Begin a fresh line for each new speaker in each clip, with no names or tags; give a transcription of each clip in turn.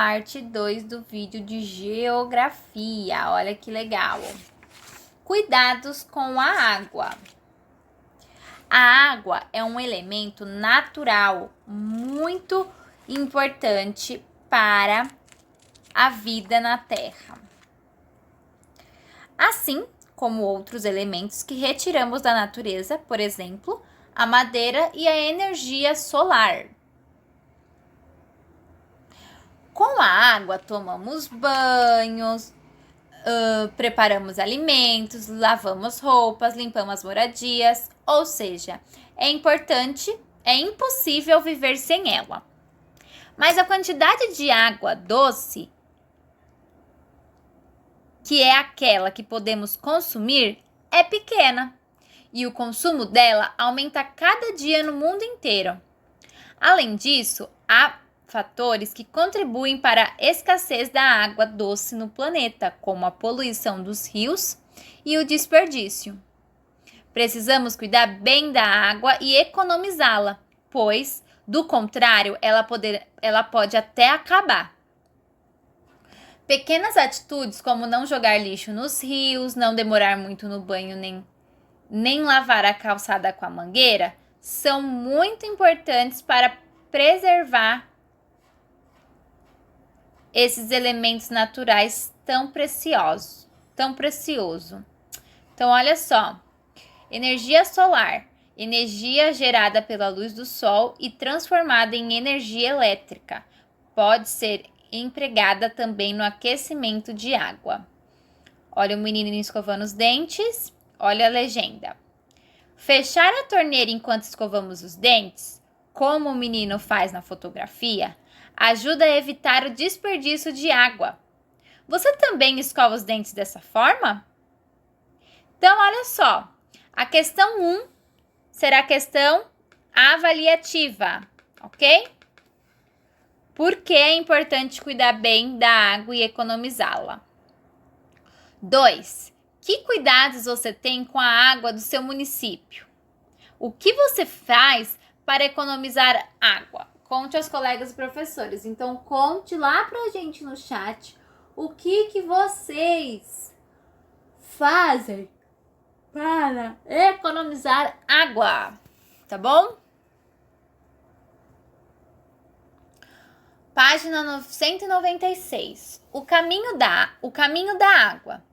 parte 2 do vídeo de geografia. Olha que legal. Cuidados com a água. A água é um elemento natural muito importante para a vida na Terra. Assim como outros elementos que retiramos da natureza, por exemplo, a madeira e a energia solar. Com a água, tomamos banhos, preparamos alimentos, lavamos roupas, limpamos as moradias, ou seja, é impossível viver sem ela. Mas a quantidade de água doce, que é aquela que podemos consumir, é pequena. E o consumo dela aumenta cada dia no mundo inteiro. Além disso, há fatores que contribuem para a escassez da água doce no planeta, como a poluição dos rios e o desperdício. Precisamos cuidar bem da água e economizá-la, pois, do contrário, ela pode até acabar. Pequenas atitudes como não jogar lixo nos rios, não demorar muito no banho nem lavar a calçada com a mangueira, são muito importantes para preservar esses elementos naturais tão preciosos. Então, olha só. Energia solar. Energia gerada pela luz do sol e transformada em energia elétrica. Pode ser empregada também no aquecimento de água. Olha o menino escovando os dentes. Olha a legenda. Fechar a torneira enquanto escovamos os dentes, como o menino faz na fotografia, ajuda a evitar o desperdício de água. Você também escova os dentes dessa forma? Então, olha só. A questão 1 será a questão avaliativa, ok? Por que é importante cuidar bem da água e economizá-la? 2. Que cuidados você tem com a água do seu município? O que você faz para economizar água? Conte aos colegas e professores. Então, conte lá pra gente no chat o que vocês fazem para economizar água, tá bom? Página 196. O caminho da água.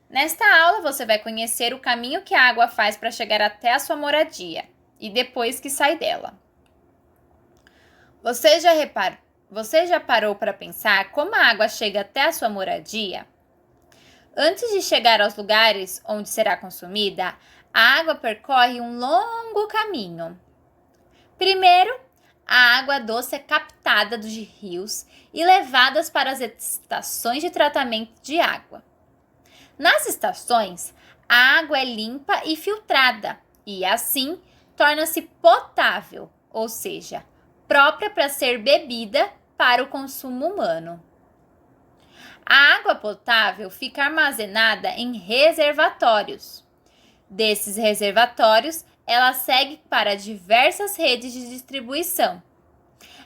Nesta aula, você vai conhecer o caminho que a água faz para chegar até a sua moradia e depois que sai dela. Você já parou para pensar como a água chega até a sua moradia? Antes de chegar aos lugares onde será consumida, a água percorre um longo caminho. Primeiro, a água doce é captada dos rios e levada para as estações de tratamento de água. Nas estações, a água é limpa e filtrada e, assim, torna-se potável, ou seja, própria para ser bebida para o consumo humano. A água potável fica armazenada em reservatórios. Desses reservatórios, ela segue para diversas redes de distribuição.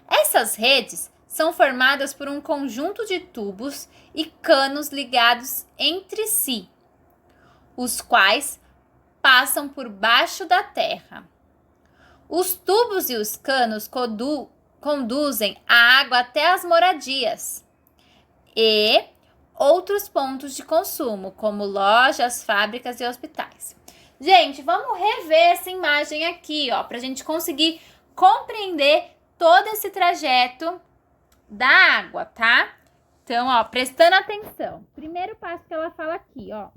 Essas redes são formadas por um conjunto de tubos e canos ligados entre si, os quais passam por baixo da terra. Os tubos e os canos conduzem a água até as moradias e outros pontos de consumo, como lojas, fábricas e hospitais. Gente, vamos rever essa imagem aqui, ó, para a gente conseguir compreender todo esse trajeto da água, tá? Então, ó, prestando atenção. Primeiro passo que ela fala aqui, ó.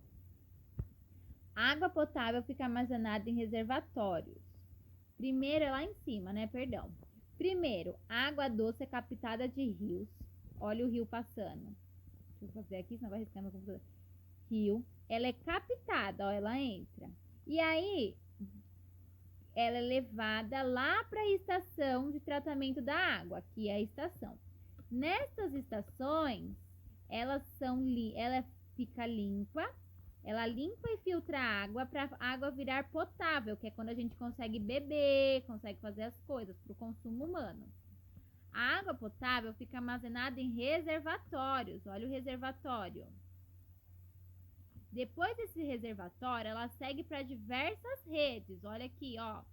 Água potável fica armazenada em reservatórios. Primeiro é lá em cima, né? Perdão. Primeiro, água doce é captada de rios. Olha o rio passando. Deixa eu fazer aqui, senão vai riscar meu computador. Rio. Ela é captada, ó, ela entra. E aí, ela é levada lá para a estação de tratamento da água, que é a estação. Nessas estações, ela fica limpa, ela limpa e filtra a água para a água virar potável, que é quando a gente consegue beber, consegue fazer as coisas para o consumo humano. A água potável fica armazenada em reservatórios. Olha o reservatório. Depois desse reservatório, ela segue para diversas redes. Olha aqui, ó,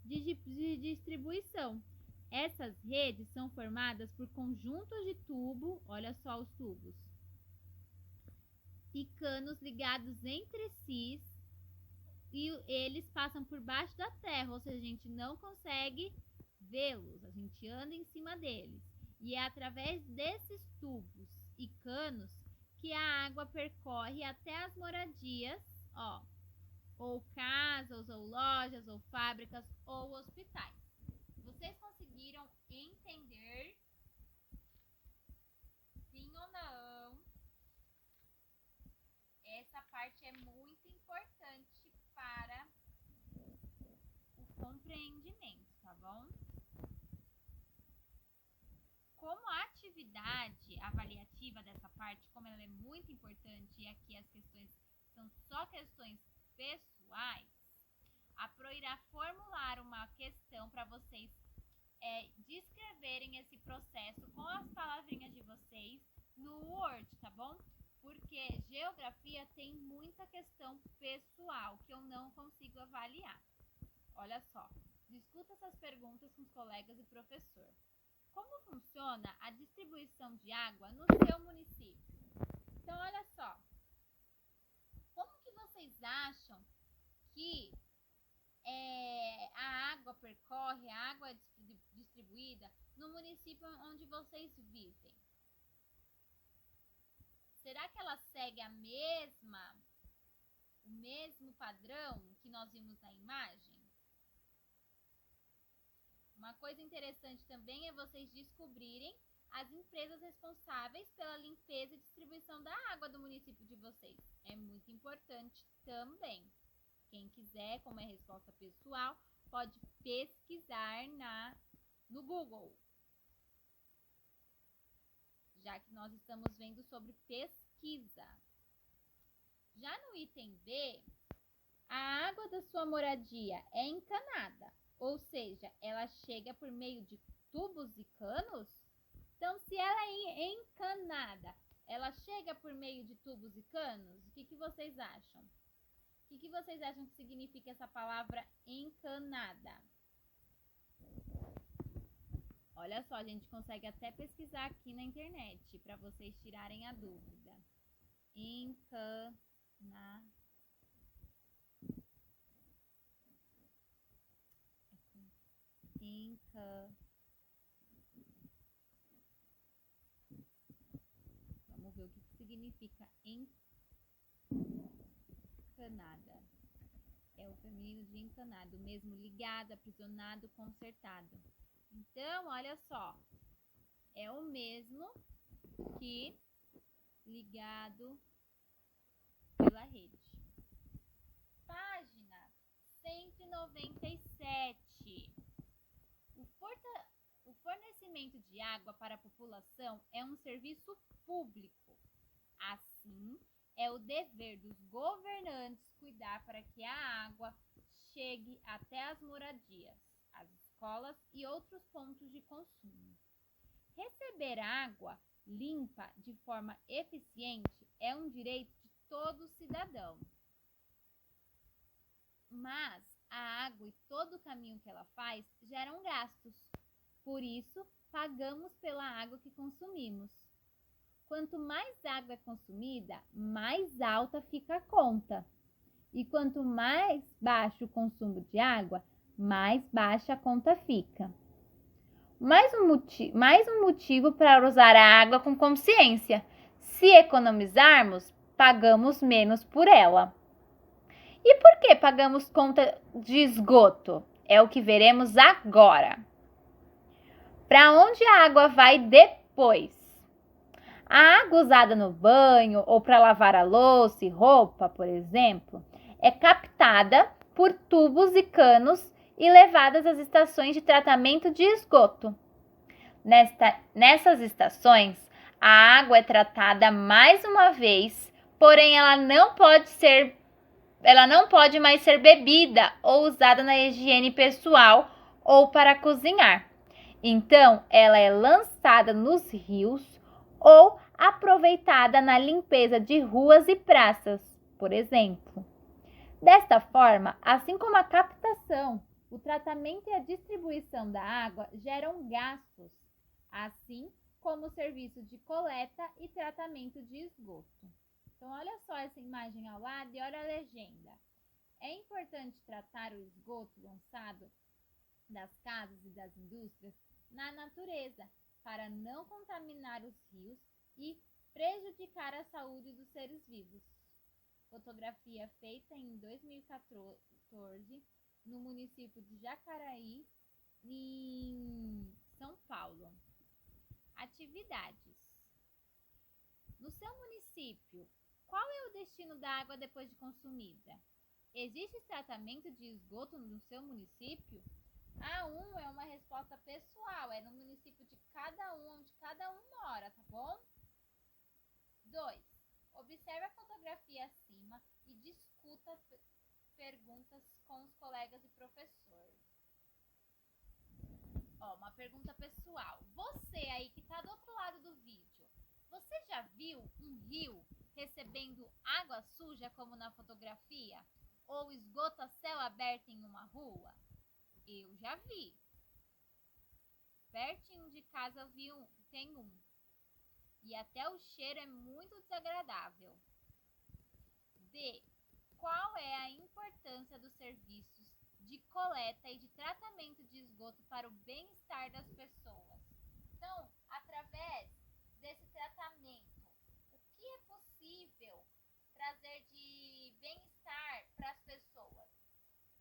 de distribuição. Essas redes são formadas por conjuntos de tubo, olha só os tubos, e canos ligados entre si, e eles passam por baixo da terra, ou seja, a gente não consegue vê-los, a gente anda em cima deles. E é através desses tubos e canos que a água percorre até as moradias, ó, ou casas, ou lojas, ou fábricas, ou hospitais. Vocês conseguiram entender? Sim ou não? Essa parte é muito importante para o compreendimento, tá bom? Como a atividade avaliativa dessa parte, como ela é muito importante e aqui as questões são só questões pessoais, a Pro irá formular uma questão para vocês descreverem esse processo com as palavrinhas de vocês no Word, tá bom? Porque geografia tem muita questão pessoal que eu não consigo avaliar. Olha só, discuta essas perguntas com os colegas e professor. Como funciona a distribuição de água no seu município? Então, olha só. Como que vocês acham que a água percorre, a água é distribuída no município onde vocês vivem? Será que ela segue o mesmo padrão que nós vimos na imagem? Uma coisa interessante também é vocês descobrirem as empresas responsáveis pela limpeza e distribuição da água do município de vocês. É muito importante também. Quem quiser, como é resposta pessoal, pode pesquisar no Google. Já que nós estamos vendo sobre pesquisa. Já no item B, a água da sua moradia é encanada, ou seja, ela chega por meio de tubos e canos? Então, se ela é encanada, ela chega por meio de tubos e canos? O que vocês acham? O que vocês acham que significa essa palavra encanada? Olha só, a gente consegue até pesquisar aqui na internet para vocês tirarem a dúvida. Encanada. Vamos ver o que significa encanada. É o feminino de encanado, mesmo ligado, aprisionado, consertado. Então, olha só, é o mesmo que ligado pela rede. Página 197. O fornecimento de água para a população é um serviço público. Assim, é o dever dos governantes cuidar para que a água chegue até as moradias, as escolas e outros pontos de consumo. Receber água limpa de forma eficiente é um direito de todo cidadão. Mas a água e todo o caminho que ela faz geram gastos. Por isso, pagamos pela água que consumimos. Quanto mais água é consumida, mais alta fica a conta. E quanto mais baixo o consumo de água, mais baixa a conta fica. Mais um motivo para usar a água com consciência. Se economizarmos, pagamos menos por ela. E por que pagamos conta de esgoto? É o que veremos agora. Para onde a água vai depois? A água usada no banho ou para lavar a louça e roupa, por exemplo, é captada por tubos e canos e levadas às estações de tratamento de esgoto. Nessas estações, a água é tratada mais uma vez, porém ela não pode mais ser bebida ou usada na higiene pessoal ou para cozinhar. Então, ela é lançada nos rios ou aproveitada na limpeza de ruas e praças, por exemplo. Desta forma, assim como a captação, o tratamento e a distribuição da água geram gastos, assim como o serviço de coleta e tratamento de esgoto. Então, olha só essa imagem ao lado e olha a legenda. É importante tratar o esgoto lançado das casas e das indústrias na natureza, para não contaminar os rios e prejudicar a saúde dos seres vivos. Fotografia feita em 2014 no município de Jacaraí, em São Paulo. Atividades. No seu município, qual é o destino da água depois de consumida? Existe tratamento de esgoto no seu município? A1 é uma resposta pessoal, é no município de cada um, onde cada um mora, tá bom? 2. Observe a fotografia acima e discuta as perguntas com os colegas e professor. Uma pergunta pessoal. Você aí que tá do outro lado do vídeo, você já viu um rio recebendo água suja como na fotografia? Ou esgoto a céu aberto em uma rua? Eu já vi. Pertinho de casa eu vi tem um. E até o cheiro é muito desagradável. D. Qual é a importância dos serviços de coleta e de tratamento de esgoto para o bem-estar das pessoas? Então, através desse tratamento, o que é possível trazer de bem-estar para as pessoas?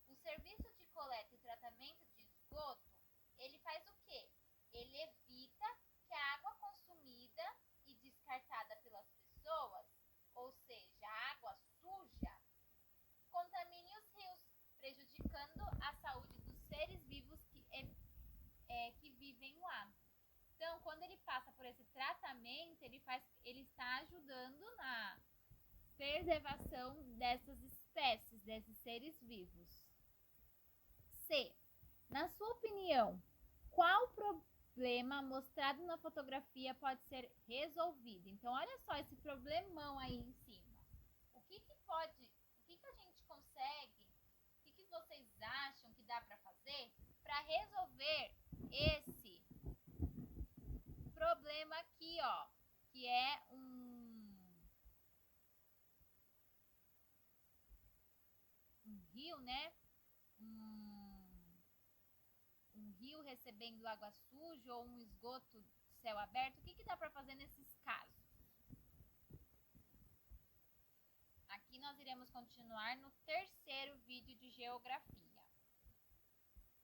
O serviço de coleta e tratamento de esgoto, ele faz o quê? Ele evita que a água consumida e descartada pelas pessoas, ou seja, a água suja, contamine os rios, prejudicando a saúde dos seres vivos que vivem lá. Então, quando ele passa por esse tratamento, ele está ajudando na preservação dessas espécies, desses seres vivos. C. Na sua opinião, qual problema mostrado na fotografia pode ser resolvido? Então, olha só esse problemão aí em cima. O que a gente consegue, o que vocês acham que dá para fazer para resolver esse problema aqui, que é um rio, né? Um rio recebendo água suja ou um esgoto de céu aberto. O que dá para fazer nesses casos? Aqui nós iremos continuar no terceiro vídeo de geografia.